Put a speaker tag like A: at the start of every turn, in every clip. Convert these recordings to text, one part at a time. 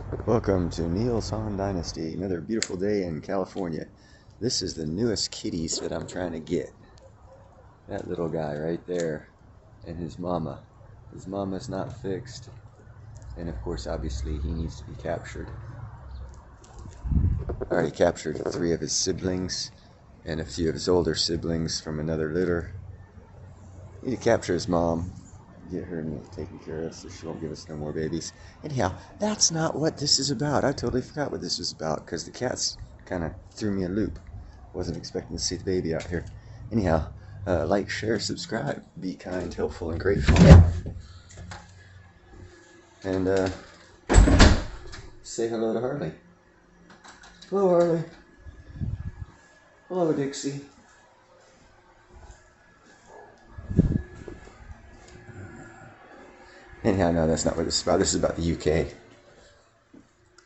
A: Welcome to Neil's Han Dynasty, another beautiful day in California. This is the newest kitties that I'm trying to get. That little guy right there and his mama. His mama's not fixed, and of course, obviously, he needs to be captured. I already captured 3 of his siblings and a few of his older siblings from another litter. Need to capture his mom, get her taken care of so she won't give us no more babies. Anyhow, that's not what this is about. I totally forgot what this was about because the cats kind of threw me a loop. Wasn't expecting to see the baby out here. Anyhow, like, share, subscribe. Be kind, helpful, and grateful. And say hello to Harley. Hello, Harley. Hello, Dixie. Anyhow, no, that's not what this is about. This is about the UK.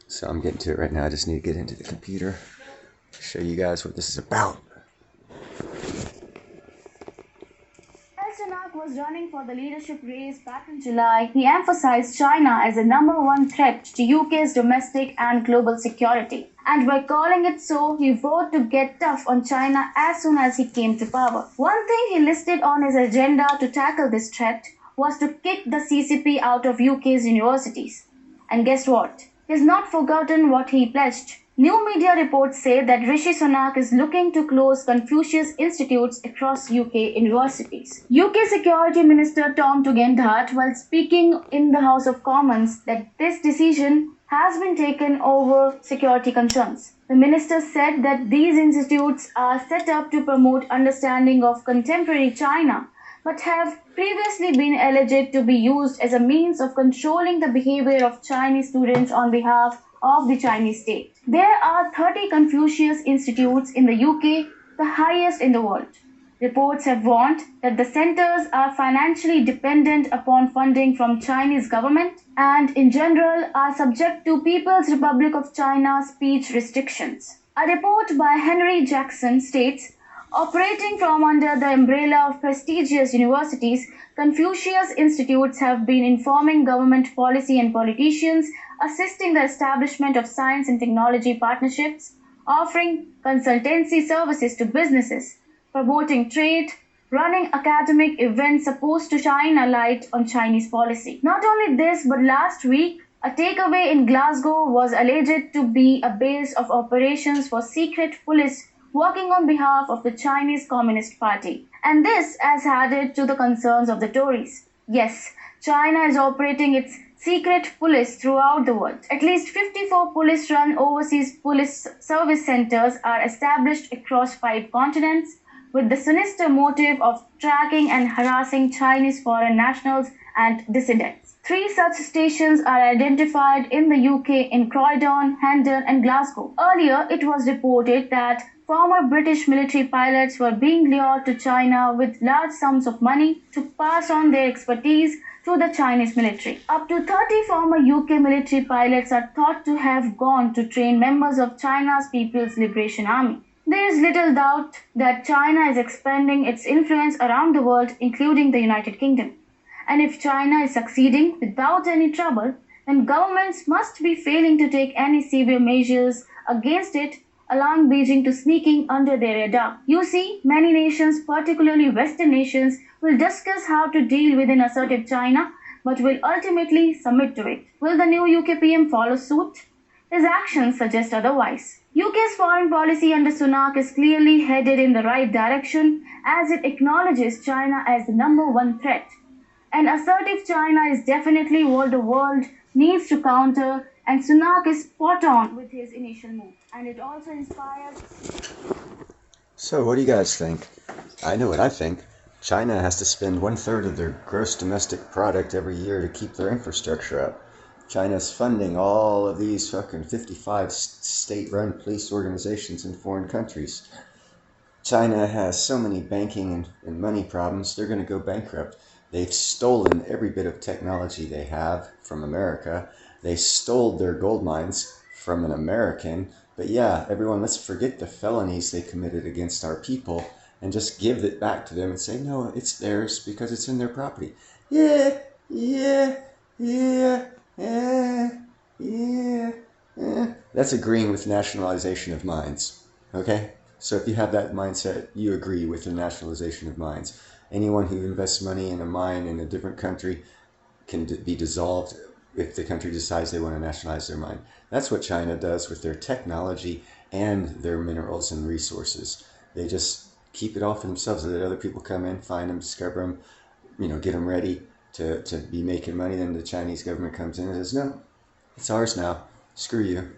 A: So I'm getting to it right now. I just need to get into the computer, show you guys what this is about.
B: As Sunak was running for the leadership race back in July, he emphasized China as the number one threat to UK's domestic and global security. And by calling it so, he vowed to get tough on China as soon as he came to power. One thing he listed on his agenda to tackle this threat was to kick the CCP out of UK's universities. And guess what? He's not forgotten what he pledged. New media reports say that Rishi Sunak is looking to close Confucius institutes across UK universities. UK Security Minister Tom Tugendhat, while speaking in the House of Commons, that this decision has been taken over security concerns. The minister said that these institutes are set up to promote understanding of contemporary China, but have previously been alleged to be used as a means of controlling the behavior of Chinese students on behalf of the Chinese state. There are 30 Confucius Institutes in the UK, the highest in the world. Reports have warned that the centers are financially dependent upon funding from Chinese government and in general are subject to People's Republic of China speech restrictions. A report by Henry Jackson states, operating from under the umbrella of prestigious universities, Confucius Institutes have been informing government policy and politicians, assisting the establishment of science and technology partnerships, offering consultancy services to businesses, promoting trade, running academic events supposed to shine a light on Chinese policy. Not only this, but last week, a takeaway in Glasgow was alleged to be a base of operations for secret police working on behalf of the Chinese Communist Party. And this has added to the concerns of the Tories. Yes, China is operating its secret police throughout the world. At least 54 police-run overseas police service centers are established across 5 continents with the sinister motive of tracking and harassing Chinese foreign nationals and dissidents. 3 such stations are identified in the UK in Croydon, Hendon and Glasgow. Earlier, it was reported that former British military pilots were being lured to China with large sums of money to pass on their expertise to the Chinese military. Up to 30 former UK military pilots are thought to have gone to train members of China's People's Liberation Army. There is little doubt that China is expanding its influence around the world, including the United Kingdom. And if China is succeeding without any trouble, then governments must be failing to take any severe measures against it, allowing Beijing to sneaking under their radar. You see, many nations, particularly Western nations, will discuss how to deal with an assertive China, but will ultimately submit to it. Will the new UK PM follow suit? His actions suggest otherwise. UK's foreign policy under Sunak is clearly headed in the right direction as it acknowledges China as the number one threat. An assertive China is definitely what the world needs to counter, and Sunak is spot on with his initial move. And it also inspires.
A: So what do you guys think? I know what I think. China has to spend 1/3 of their gross domestic product every year to keep their infrastructure up. China's funding all of these fucking 55 state-run police organizations in foreign countries. China has so many banking and money problems, they're going to go bankrupt. They've stolen every bit of technology they have from America. They stole their gold mines from an American. But yeah, everyone, let's forget the felonies they committed against our people and just give it back to them and say, no, it's theirs because it's in their property. Yeah. That's agreeing with nationalization of mines. Okay? So if you have that mindset, you agree with the nationalization of mines. Anyone who invests money in a mine in a different country can be dissolved if the country decides they want to nationalize their mine. That's what China does with their technology and their minerals and resources. They just keep it all for themselves. Let other people come in, find them, discover them, get them ready to be making money. Then the Chinese government comes in and says, no, it's ours now. Screw you.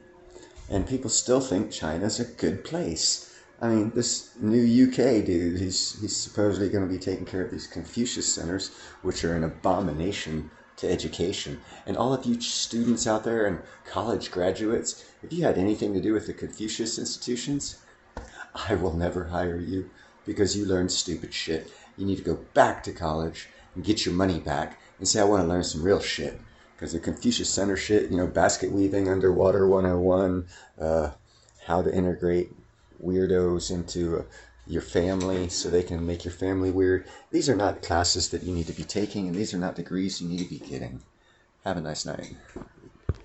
A: And people still think China's a good place. I mean, this new UK dude, he's supposedly going to be taking care of these Confucius centers, which are an abomination to education. And all of you students out there and college graduates, if you had anything to do with the Confucius institutions, I will never hire you because you learned stupid shit. You need to go back to college and get your money back and say, I want to learn some real shit. Because the Confucius Center shit, basket weaving, underwater 101, how to integrate weirdos into your family so they can make your family weird. These are not classes that you need to be taking, and these are not degrees you need to be getting. Have a nice night.